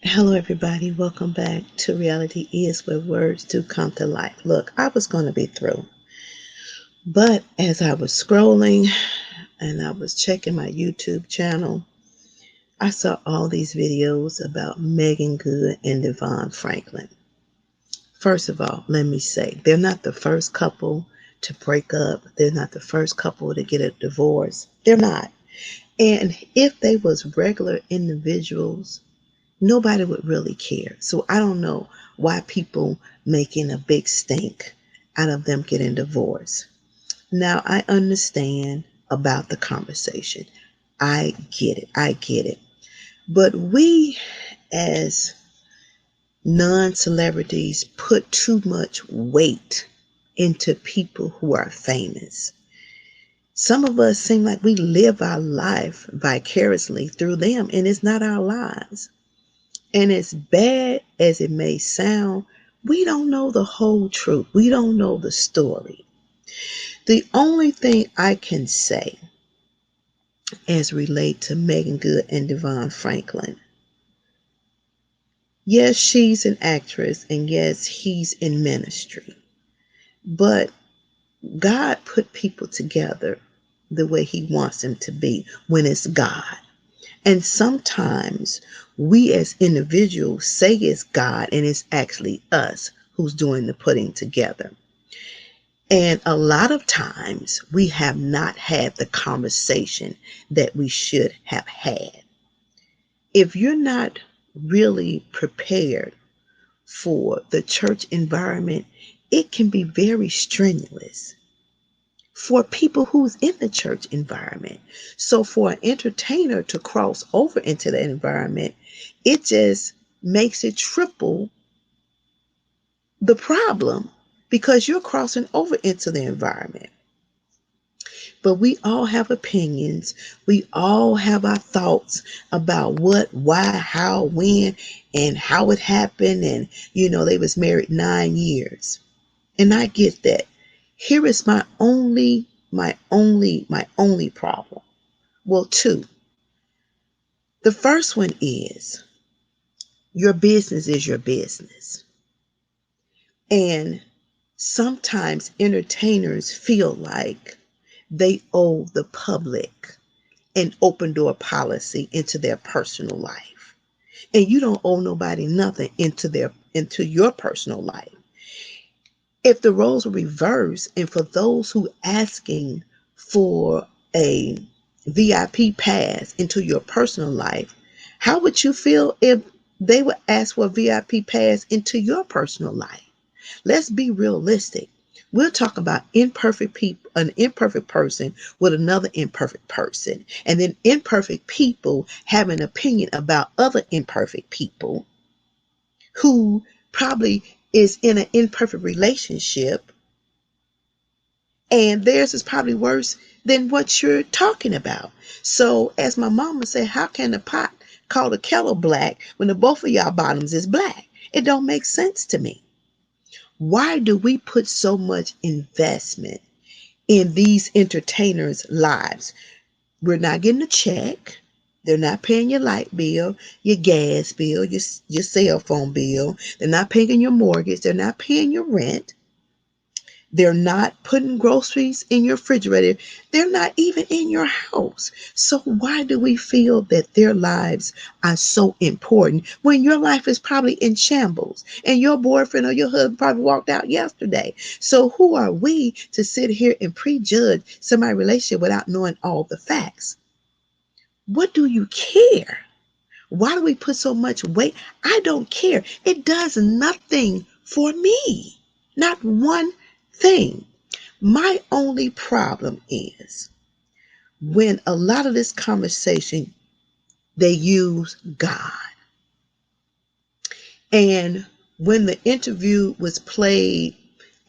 Hello, everybody. Welcome back to Reality Is Where Words Do Come to Life. Look, I was going to be through, but as I was scrolling and I was checking my YouTube channel, I saw all these videos about Meagan Good and Devon Franklin. First of all, let me say, they're not the first couple to break up. They're not the first couple to get a divorce. They're not. And if they was regular individuals, nobody would really care. So I don't know why people making a big stink out of them getting divorced. Now I understand about the conversation. I get it. I get it. But we as non-celebrities put too much weight into people who are famous. Some of us seem like we live our life vicariously through them, and it's not our lives. And as bad as it may sound, we don't know the whole truth. We don't know the story. The only thing I can say as relate to Meagan Good and Devon Franklin, yes, she's an actress and yes, he's in ministry. But God put people together the way he wants them to be when it's God. And sometimes we as individuals say it's God and it's actually us who's doing the putting together. And a lot of times we have not had the conversation that we should have had. If you're not really prepared for the church environment, it can be very strenuous for people who's in the church environment. So for an entertainer to cross over into the environment, it just makes it triple the problem because you're crossing over into the environment. But we all have opinions. We all have our thoughts about what, why, how, when, and how it happened. And, they was married 9 years. And I get that. Here is my only problem. Well, two. The first one is your business is your business. And sometimes entertainers feel like they owe the public an open door policy into their personal life. And you don't owe nobody nothing into your personal life. If the roles were reversed and for those who asking for a VIP pass into your personal life, how would you feel if they would ask for a VIP pass into your personal life? Let's be realistic. We'll talk about imperfect people, an imperfect person with another imperfect person, and then imperfect people have an opinion about other imperfect people who probably is in an imperfect relationship, and theirs is probably worse than what you're talking about. So, as my mama said, how can the pot call the kettle black when the both of y'all bottoms is black? It don't make sense to me. Why do we put so much investment in these entertainers' lives? We're not getting a check. They're not paying your light bill, your gas bill, your cell phone bill. They're not paying your mortgage. They're not paying your rent. They're not putting groceries in your refrigerator. They're not even in your house. So why do we feel that their lives are so important when your life is probably in shambles and your boyfriend or your husband probably walked out yesterday? So who are we to sit here and prejudge somebody's relationship without knowing all the facts? What do you care? Why do we put so much weight? I don't care. It does nothing for me. Not one thing. My only problem is when a lot of this conversation, they use God. And when the interview was played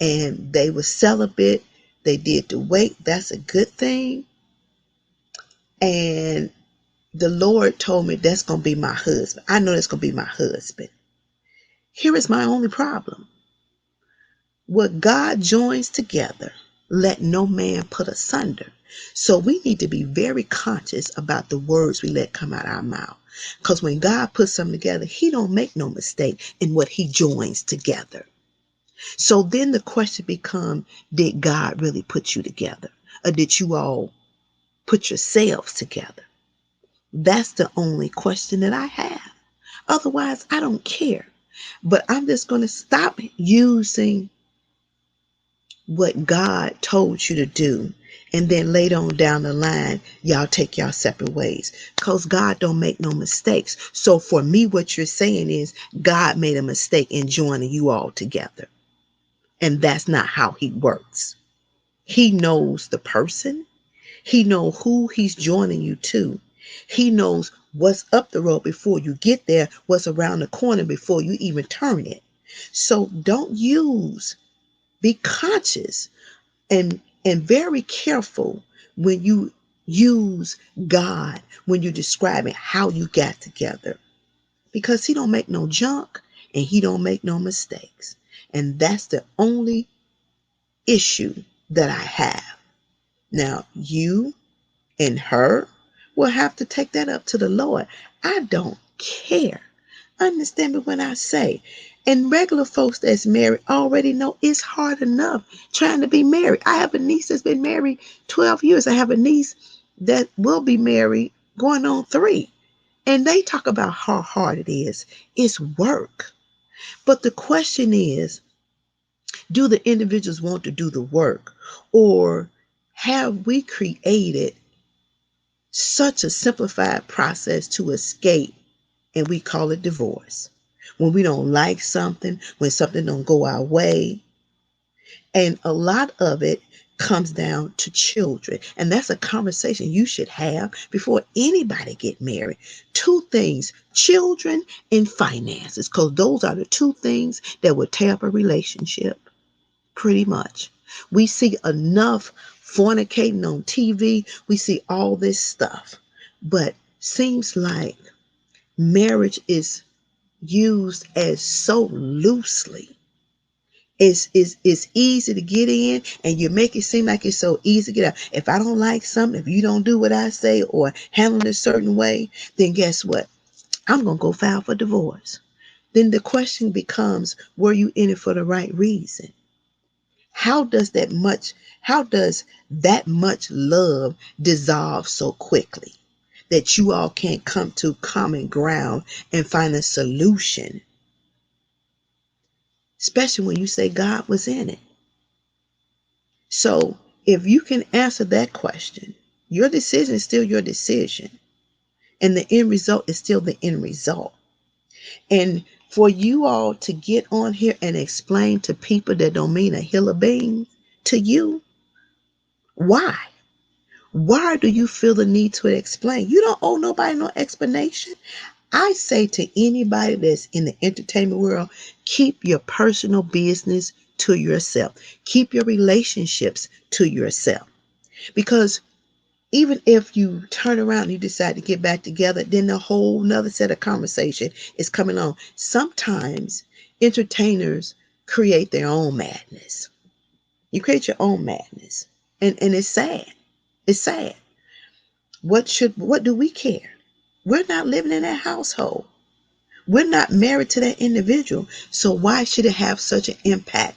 and they were celibate, they did the wait. That's a good thing. And the Lord told me that's going to be my husband. I know that's going to be my husband. Here is my only problem. What God joins together, let no man put asunder. So we need to be very conscious about the words we let come out of our mouth. Because when God puts something together, he don't make no mistake in what he joins together. So then the question becomes, did God really put you together? Or did you all put yourselves together? That's the only question that I have. Otherwise, I don't care. But I'm just going to stop using what God told you to do. And then later on down the line, y'all take y'all separate ways. Because God don't make no mistakes. So for me, what you're saying is God made a mistake in joining you all together. And that's not how he works. He knows the person. He knows who he's joining you to. He knows what's up the road before you get there, what's around the corner before you even turn it. So don't be conscious and very careful when you use God, when you're describing how you got together, because he don't make no junk and he don't make no mistakes. And that's the only issue that I have. Now, you and her will have to take that up to the Lord. I don't care. Understand me when I say, and regular folks that's married already know it's hard enough trying to be married. I have a niece that's been married 12 years. I have a niece that will be married going on 3. And they talk about how hard it is. It's work. But the question is, do the individuals want to do the work? Or have we created such a simplified process to escape, and we call it divorce? When we don't like something, when something don't go our way, and a lot of it comes down to children. And that's a conversation you should have before anybody get married. 2 things, children and finances, because those are the 2 things that will tear up a relationship. Pretty much. We see enough fornicating on TV. We see all this stuff. But seems like marriage is used as so loosely. It's easy to get in, and you make it seem like it's so easy to get out. If I don't like something, if you don't do what I say or handle it a certain way, then guess what? I'm going to go file for divorce. Then the question becomes, were you in it for the right reason? How does that much love dissolve so quickly that you all can't come to common ground and find a solution? Especially when you say God was in it. So if you can answer that question, your decision is still your decision. And the end result is still the end result. And for you all to get on here and explain to people that don't mean a hill of beans to you, why? Why do you feel the need to explain? You don't owe nobody no explanation. I say to anybody that's in the entertainment world, keep your personal business to yourself. Keep your relationships to yourself. Because even if you turn around and you decide to get back together, then a whole nother set of conversation is coming on. Sometimes entertainers create their own madness. You create your own madness. And it's sad. It's sad. What do we care? We're not living in that household. We're not married to that individual. So why should it have such an impact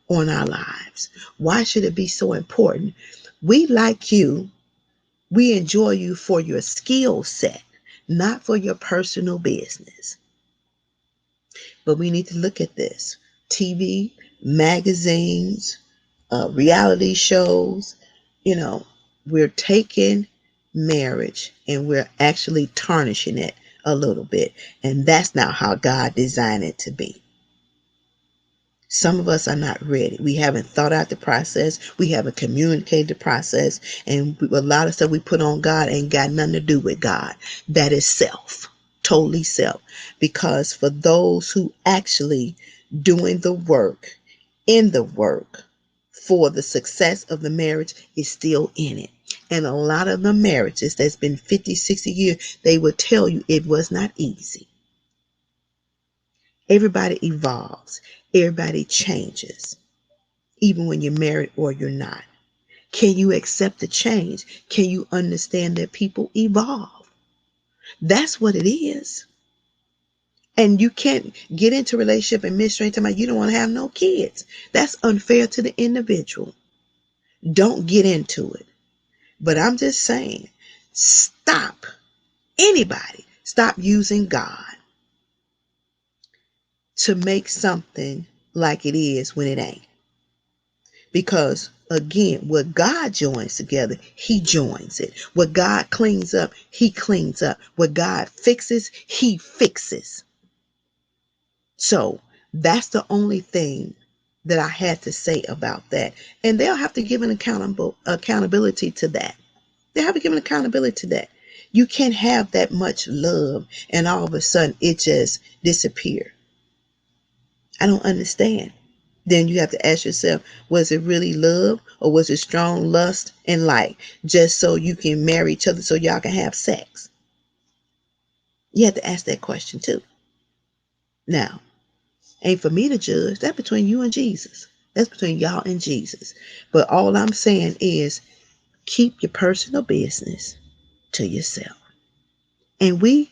on our lives? Why should it be so important? We like you. We enjoy you for your skill set, not for your personal business. But we need to look at this. TV, magazines, reality shows, you know, we're taking marriage and we're actually tarnishing it a little bit. And that's not how God designed it to be. Some of us are not ready. We haven't thought out the process. We haven't communicated the process. And a lot of stuff we put on God ain't got nothing to do with God. That is self, totally self. Because for those who actually doing the work, in the work for the success of the marriage is still in it. And a lot of the marriages that's been 50, 60 years, they will tell you it was not easy. Everybody evolves. Everybody changes, even when you're married or you're not. Can you accept the change? Can you understand that people evolve? That's what it is. And you can't get into a relationship and midstream talking about you don't want to have no kids. That's unfair to the individual. Don't get into it. But I'm just saying, stop. Anybody, stop using God to make something like it is when it ain't. Because again, what God joins together, He joins it. What God cleans up, He cleans up. What God fixes, He fixes. So that's the only thing that I had to say about that. And they'll have to give an accountability to that. They have to give an accountability to that. You can't have that much love and all of a sudden it just disappear. I don't understand. Then you have to ask yourself, was it really love or was it strong lust and like just so you can marry each other so y'all can have sex? You have to ask that question too. Now, ain't for me to judge. That's between you and Jesus. That's between y'all and Jesus. But all I'm saying is keep your personal business to yourself. And we,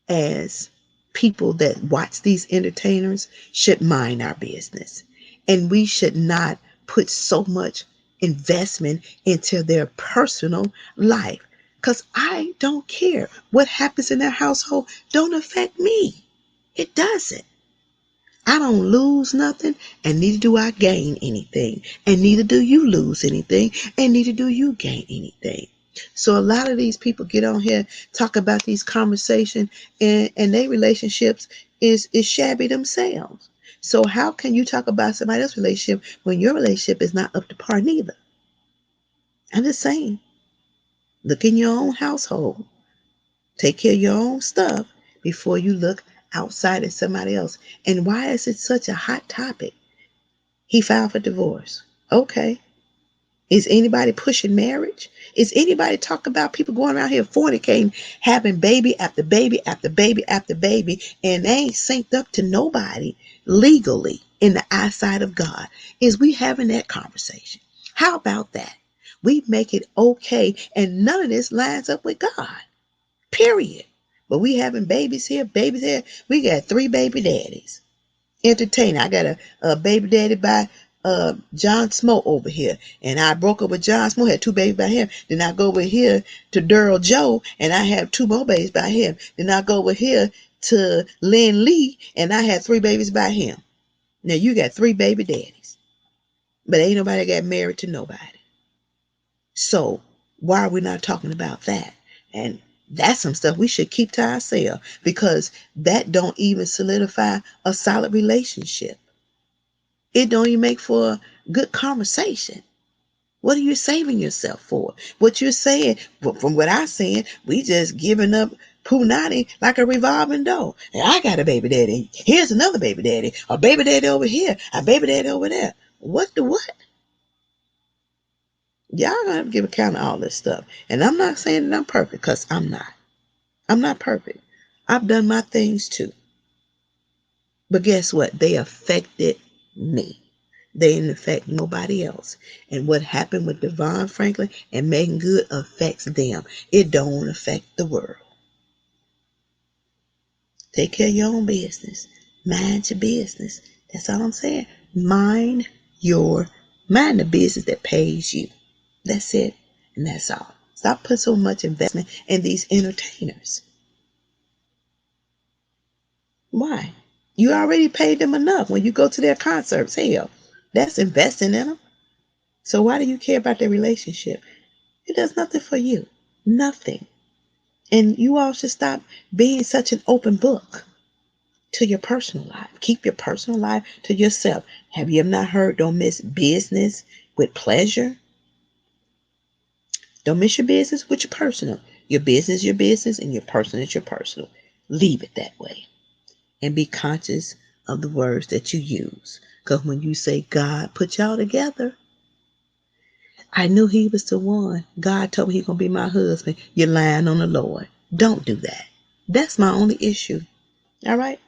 as people that watch these entertainers, should mind our business. And we should not put so much investment into their personal life. Because I don't care. What happens in their household don't affect me. It doesn't. I don't lose nothing, and neither do I gain anything. And neither do you lose anything, and neither do you gain anything. So a lot of these people get on here, talk about these conversations, and their relationships is shabby themselves. So how can you talk about somebody else's relationship when your relationship is not up to par neither? I'm just saying, look in your own household. Take care of your own stuff before you look outside at somebody else. And why is it such a hot topic? He filed for divorce. Okay. Is anybody pushing marriage? Is anybody talking about people going around here fornicating, having baby after baby after baby after baby, and they ain't synced up to nobody legally in the eyesight of God? Is we having that conversation? How about that? We make it okay, and none of this lines up with God. Period. But we having babies here, babies here. We got 3 baby daddies. Entertaining. I got a baby daddy by John Smoke over here, and I broke up with John Smoke, had 2 babies by him. Then I go over here to Daryl Joe, and I have 2 more babies by him. Then I go over here to Lynn Lee, and I had 3 babies by him. Now you got 3 baby daddies, but ain't nobody got married to nobody. So why are we not talking about that? And that's some stuff we should keep to ourselves, because that don't even solidify a solid relationship. It don't even make for a good conversation. What are you saving yourself for? What you're saying, from what I'm saying, we just giving up punani like a revolving door. And I got a baby daddy. Here's another baby daddy. A baby daddy over here. A baby daddy over there. What the what? Y'all gonna have to give account of all this stuff. And I'm not saying that I'm perfect, because I'm not. I'm not perfect. I've done my things too. But guess what? They affected me. They didn't affect nobody else. And what happened with Devon Franklin and Meagan Good affects them. It don't affect the world. Take care of your own business. Mind your business. That's all I'm saying. Mind the business that pays you. That's it. And that's all. Stop putting so much investment in these entertainers. Why? You already paid them enough when you go to their concerts. Hell, that's investing in them. So why do you care about their relationship? It does nothing for you. Nothing. And you all should stop being such an open book to your personal life. Keep your personal life to yourself. Have you ever not heard, don't mix business with pleasure? Don't mix your business with your personal. Your business, and your personal is your personal. Leave it that way. And be conscious of the words that you use. Because when you say God put y'all together, I knew he was the one. God told me he's going to be my husband. You're lying on the Lord. Don't do that. That's my only issue. All right?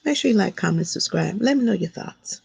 Make sure you like, comment, subscribe. Let me know your thoughts.